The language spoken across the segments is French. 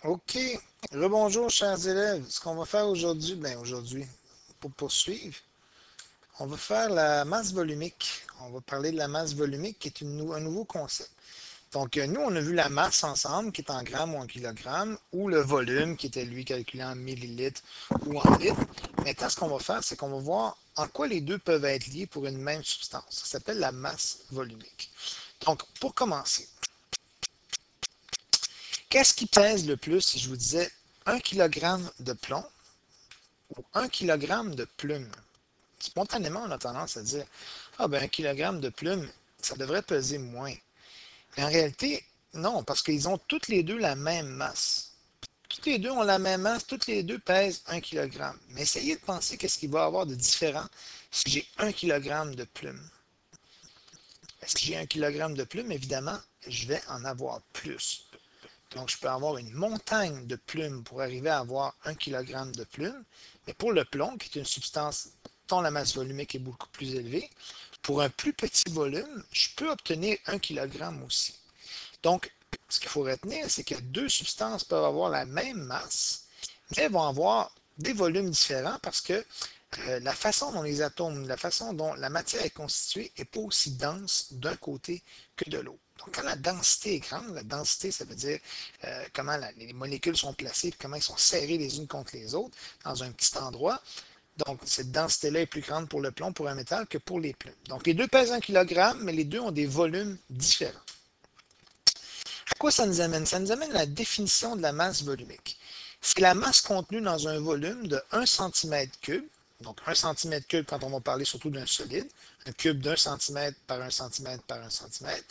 OK. Rebonjour, chers élèves. Ce qu'on va faire aujourd'hui, pour poursuivre, on va faire la masse volumique. On va parler de la masse volumique qui est un nouveau concept. Donc, nous, on a vu la masse ensemble, qui est en grammes ou en kilogrammes, ou le volume, qui était lui calculé en millilitres ou en litres. Maintenant, ce qu'on va faire, c'est qu'on va voir en quoi les deux peuvent être liés pour une même substance. Ça s'appelle la masse volumique. Donc, pour commencer, qu'est-ce qui pèse le plus si je vous disais 1 kg de plomb ou 1 kg de plume? Spontanément, on a tendance à dire, ah ben 1 kg de plume, ça devrait peser moins. Mais en réalité, non, parce qu'ils ont toutes les deux la même masse. Toutes les deux ont la même masse, toutes les deux pèsent 1 kg. Mais essayez de penser qu'est-ce qu'il va y avoir de différent si j'ai 1 kg de plume. Est-ce que j'ai 1 kg de plume? Évidemment, je vais en avoir plus. Donc, je peux avoir une montagne de plumes pour arriver à avoir 1 kg de plumes. Mais pour le plomb, qui est une substance dont la masse volumique est beaucoup plus élevée, pour un plus petit volume, je peux obtenir 1 kg aussi. Donc, ce qu'il faut retenir, c'est que deux substances peuvent avoir la même masse, mais vont avoir des volumes différents parce que la façon dont les atomes, la façon dont la matière est constituée n'est pas aussi dense d'un côté que de l'autre. Donc, quand la densité est grande, la densité, ça veut dire comment les molécules sont placées, comment elles sont serrées les unes contre les autres dans un petit endroit. Donc, cette densité-là est plus grande pour le plomb, pour un métal, que pour les plumes. Donc, les deux pèsent 1 kg, mais les deux ont des volumes différents. À quoi ça nous amène? Ça nous amène à la définition de la masse volumique. C'est la masse contenue dans un volume de 1 cm3. Donc 1 cm3 quand on va parler surtout d'un solide, un cube d'un centimètre par un centimètre par un centimètre.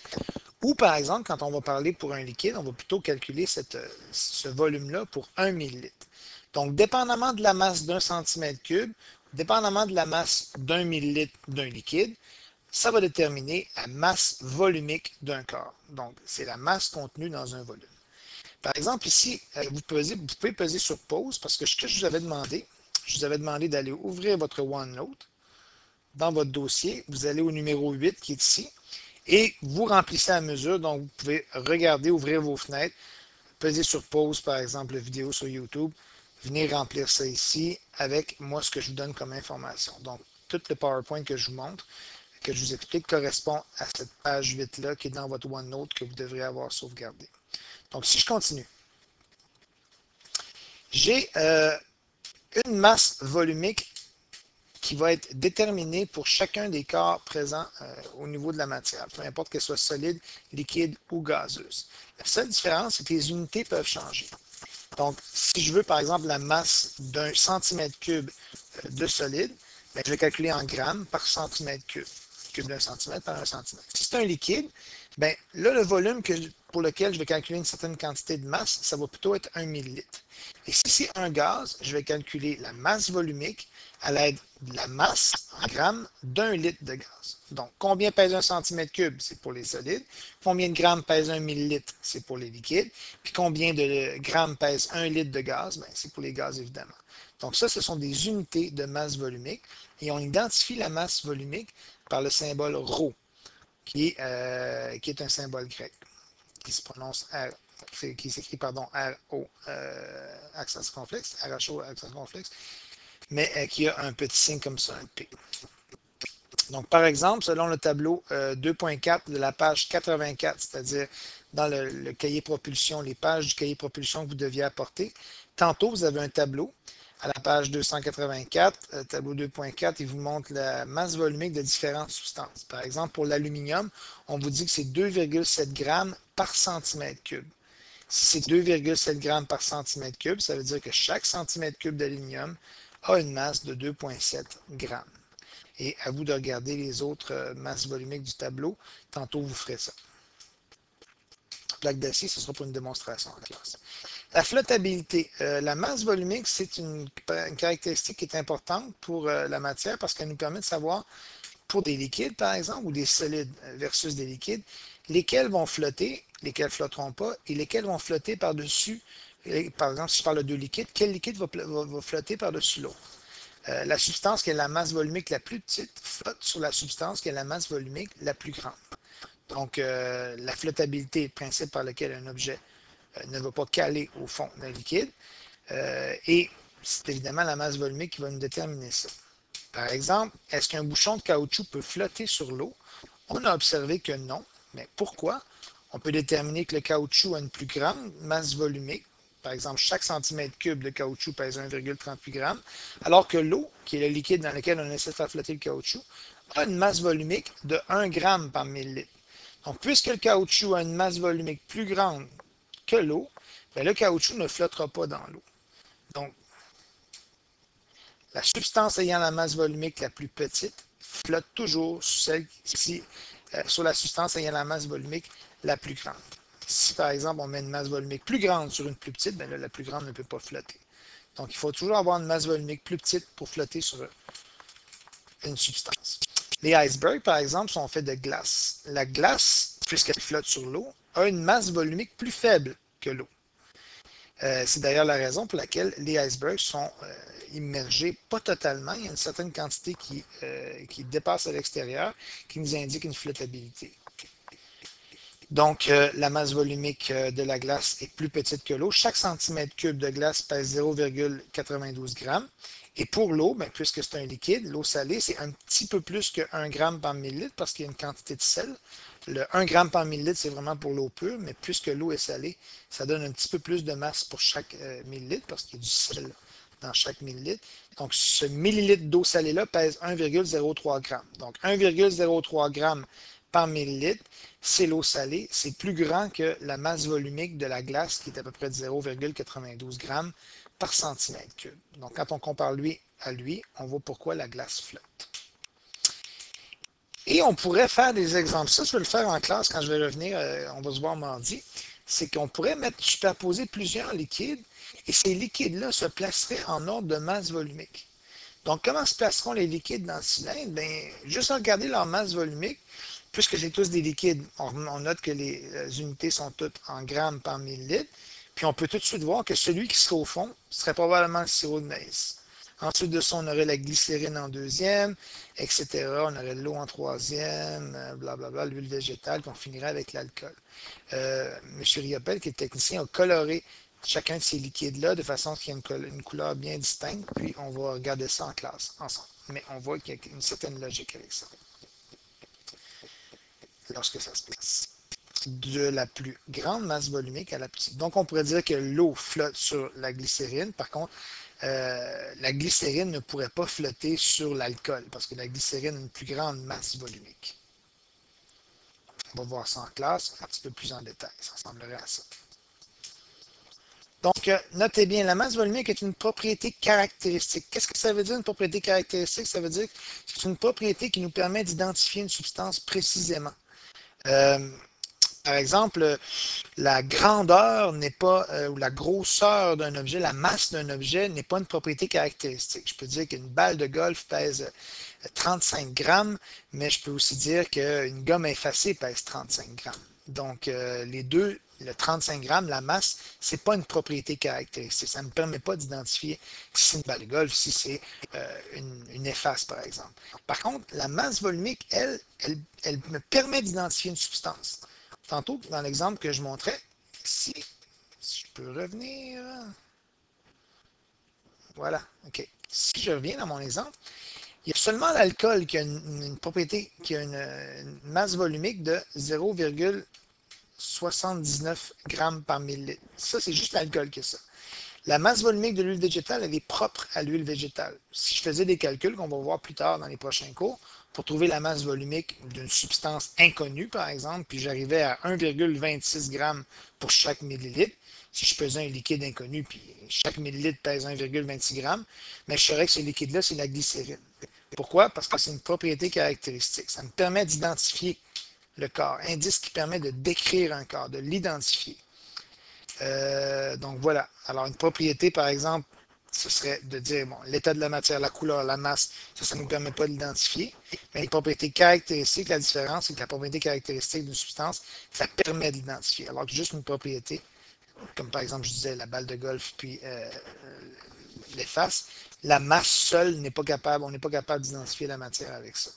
Ou par exemple, quand on va parler pour un liquide, on va plutôt calculer ce volume-là pour 1 millilitre. Donc, dépendamment de la masse d'un centimètre cube, dépendamment de la masse d'un millilitre d'un liquide, ça va déterminer la masse volumique d'un corps. Donc, c'est la masse contenue dans un volume. Par exemple, ici, vous pouvez peser sur pause parce que ce que je vous avais demandé d'aller ouvrir votre OneNote dans votre dossier. Vous allez au numéro 8 qui est ici et vous remplissez à mesure. Donc, vous pouvez regarder, ouvrir vos fenêtres, peser sur pause, par exemple, la vidéo sur YouTube. Venez remplir ça ici avec moi ce que je vous donne comme information. Donc, tout le PowerPoint que je vous montre, que je vous explique, correspond à cette page 8-là qui est dans votre OneNote que vous devrez avoir sauvegardé. Donc, si je continue, j'ai une masse volumique qui va être déterminée pour chacun des corps présents au niveau de la matière, peu importe qu'elle soit solide, liquide ou gazeuse. La seule différence, c'est que les unités peuvent changer. Donc, si je veux, par exemple, la masse d'un centimètre cube de solide, ben, je vais calculer en grammes par centimètre cube. Cube d'un centimètre par un centimètre. Si c'est un liquide, ben, là, le volume pour lequel je vais calculer une certaine quantité de masse, ça va plutôt être 1 millilitre. Et si c'est un gaz, je vais calculer la masse volumique à l'aide de la masse en grammes d'un litre de gaz. Donc, combien pèse un centimètre cube? C'est pour les solides. Combien de grammes pèse un millilitre? C'est pour les liquides. Puis combien de grammes pèse un litre de gaz? Ben, c'est pour les gaz, évidemment. Donc ça, ce sont des unités de masse volumique. Et on identifie la masse volumique par le symbole ρ, qui est un symbole grec, qui se prononce R, qui s'écrit, pardon, RO, accent circonflexe, RHO, accent circonflexe, mais qui a un petit signe comme ça, un P. Donc, par exemple, selon le tableau 2.4 de la page 84, c'est-à-dire dans le cahier propulsion, les pages du cahier propulsion que vous deviez apporter, tantôt, vous avez un tableau à la page 284, tableau 2.4, il vous montre la masse volumique de différentes substances. Par exemple, pour l'aluminium, on vous dit que c'est 2,7 grammes par centimètre cube. Si c'est 2,7 grammes par centimètre cube, ça veut dire que chaque centimètre cube d'aluminium a une masse de 2,7 grammes. Et à vous de regarder les autres masses volumiques du tableau. Tantôt, vous ferez ça. Plaque d'acier, ce sera pour une démonstration en classe. La flottabilité. La masse volumique, c'est une caractéristique qui est importante pour la matière parce qu'elle nous permet de savoir, pour des liquides, par exemple, ou des solides versus des liquides, lesquels vont flotter, lesquels ne flotteront pas, et lesquels vont flotter par-dessus. Par exemple, si je parle de deux liquides, quel liquide va flotter par-dessus l'autre? La substance qui a la masse volumique la plus petite flotte sur la substance qui a la masse volumique la plus grande. Donc, la flottabilité est le principe par lequel un objet ne va pas caler au fond d'un liquide. Et c'est évidemment la masse volumique qui va nous déterminer ça. Par exemple, est-ce qu'un bouchon de caoutchouc peut flotter sur l'eau? On a observé que non. Mais pourquoi? On peut déterminer que le caoutchouc a une plus grande masse volumique. Par exemple, chaque centimètre cube de caoutchouc pèse 1,38 g, alors que l'eau, qui est le liquide dans lequel on essaie de faire flotter le caoutchouc, a une masse volumique de 1 g par millilitre. Donc, puisque le caoutchouc a une masse volumique plus grande que l'eau, ben, le caoutchouc ne flottera pas dans l'eau. Donc, la substance ayant la masse volumique la plus petite flotte toujours sur la substance ayant la masse volumique la plus grande. Si par exemple on met une masse volumique plus grande sur une plus petite, ben là, la plus grande ne peut pas flotter. Donc il faut toujours avoir une masse volumique plus petite pour flotter sur une substance. Les icebergs, par exemple, sont faits de glace. La glace, puisqu'elle flotte sur l'eau, a une masse volumique plus faible que l'eau. C'est d'ailleurs la raison pour laquelle les icebergs sont immergés, pas totalement. Il y a une certaine quantité qui dépasse à l'extérieur, qui nous indique une flottabilité. Donc, la masse volumique de la glace est plus petite que l'eau. Chaque centimètre cube de glace pèse 0,92 g. Et pour l'eau, ben, puisque c'est un liquide, l'eau salée, c'est un petit peu plus que 1 g par millilitre parce qu'il y a une quantité de sel. Le 1 g par millilitre, c'est vraiment pour l'eau pure, mais puisque l'eau est salée, ça donne un petit peu plus de masse pour chaque millilitre parce qu'il y a du sel dans chaque millilitre. Donc, ce millilitre d'eau salée-là pèse 1,03 g. Donc, 1,03 g par millilitre, c'est l'eau salée. C'est plus grand que la masse volumique de la glace, qui est à peu près de 0,92 g par centimètre cube. Donc, quand on compare lui à lui, on voit pourquoi la glace flotte. Et on pourrait faire des exemples. Ça, je vais le faire en classe quand je vais revenir. On va se voir mardi. C'est qu'on pourrait superposer plusieurs liquides et ces liquides-là se placeraient en ordre de masse volumique. Donc, comment se placeront les liquides dans le cylindre? Bien, juste en regarder leur masse volumique, puisque c'est tous des liquides, on note que les unités sont toutes en grammes par millilitre. Puis on peut tout de suite voir que celui qui serait au fond serait probablement le sirop de maïs. Ensuite de ça, on aurait la glycérine en deuxième, etc. On aurait l'eau en troisième, blablabla, l'huile végétale, puis on finirait avec l'alcool. M. Riopel, qui est technicien, a coloré chacun de ces liquides-là de façon qu'il y ait une couleur bien distincte, puis on va regarder ça en classe ensemble. Mais on voit qu'il y a une certaine logique avec ça lorsque ça se place. De la plus grande masse volumique à la plus petite. Donc, on pourrait dire que l'eau flotte sur la glycérine. Par contre, la glycérine ne pourrait pas flotter sur l'alcool parce que la glycérine a une plus grande masse volumique. On va voir ça en classe un petit peu plus en détail. Ça ressemblerait à ça. Donc, notez bien, la masse volumique est une propriété caractéristique. Qu'est-ce que ça veut dire, une propriété caractéristique? Ça veut dire que c'est une propriété qui nous permet d'identifier une substance précisément. Par exemple, la grandeur n'est pas, ou la grosseur d'un objet, la masse d'un objet n'est pas une propriété caractéristique. Je peux dire qu'une balle de golf pèse 35 grammes, mais je peux aussi dire qu'une gomme effacée pèse 35 grammes. Donc, les deux, le 35 grammes, la masse, c'est pas une propriété caractéristique. Ça ne me permet pas d'identifier si c'est une balle de golf, si c'est une efface, par exemple. Par contre, la masse volumique, elle me permet d'identifier une substance. Tantôt, dans l'exemple que je montrais, si je peux revenir. Voilà, OK. Si je reviens dans mon exemple, il y a seulement l'alcool qui a une propriété, qui a une masse volumique de 0,79 grammes par millilitre. Ça, c'est juste l'alcool qui a ça. La masse volumique de l'huile végétale, elle est propre à l'huile végétale. Si je faisais des calculs qu'on va voir plus tard dans les prochains cours, pour trouver la masse volumique d'une substance inconnue, par exemple, puis j'arrivais à 1,26 g pour chaque millilitre, si je pesais un liquide inconnu, puis chaque millilitre pèse 1,26 g, mais je saurais que ce liquide-là, c'est la glycérine. Pourquoi? Parce que c'est une propriété caractéristique. Ça me permet d'identifier le corps, indice qui permet de décrire un corps, de l'identifier. Donc voilà. Alors une propriété, par exemple, ce serait de dire bon, l'état de la matière, la couleur, la masse, ça ne nous permet pas de l'identifier. Mais les propriétés caractéristiques, la différence, c'est que la propriété caractéristique d'une substance, ça permet de l'identifier. Alors que juste une propriété, comme par exemple, je disais, la balle de golf, puis l'efface, la masse seule n'est pas capable, on n'est pas capable d'identifier la matière avec ça.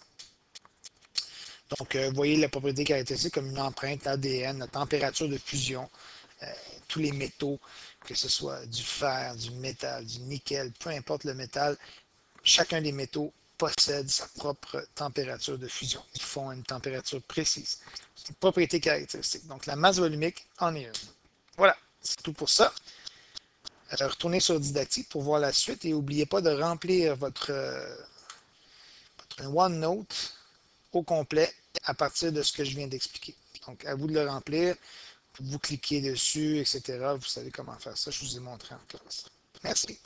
Donc, vous voyez la propriété caractéristique comme une empreinte, l'ADN, la température de fusion, tous les métaux, que ce soit du fer, du métal, du nickel, peu importe le métal, chacun des métaux possède sa propre température de fusion. Ils font à une température précise. C'est une propriété caractéristique. Donc, la masse volumique en est une. Voilà, c'est tout pour ça. Retournez sur Didactique pour voir la suite et n'oubliez pas de remplir votre OneNote au complet à partir de ce que je viens d'expliquer. Donc, à vous de le remplir. Vous cliquez dessus, etc. Vous savez comment faire ça. Je vous ai montré en classe. Merci.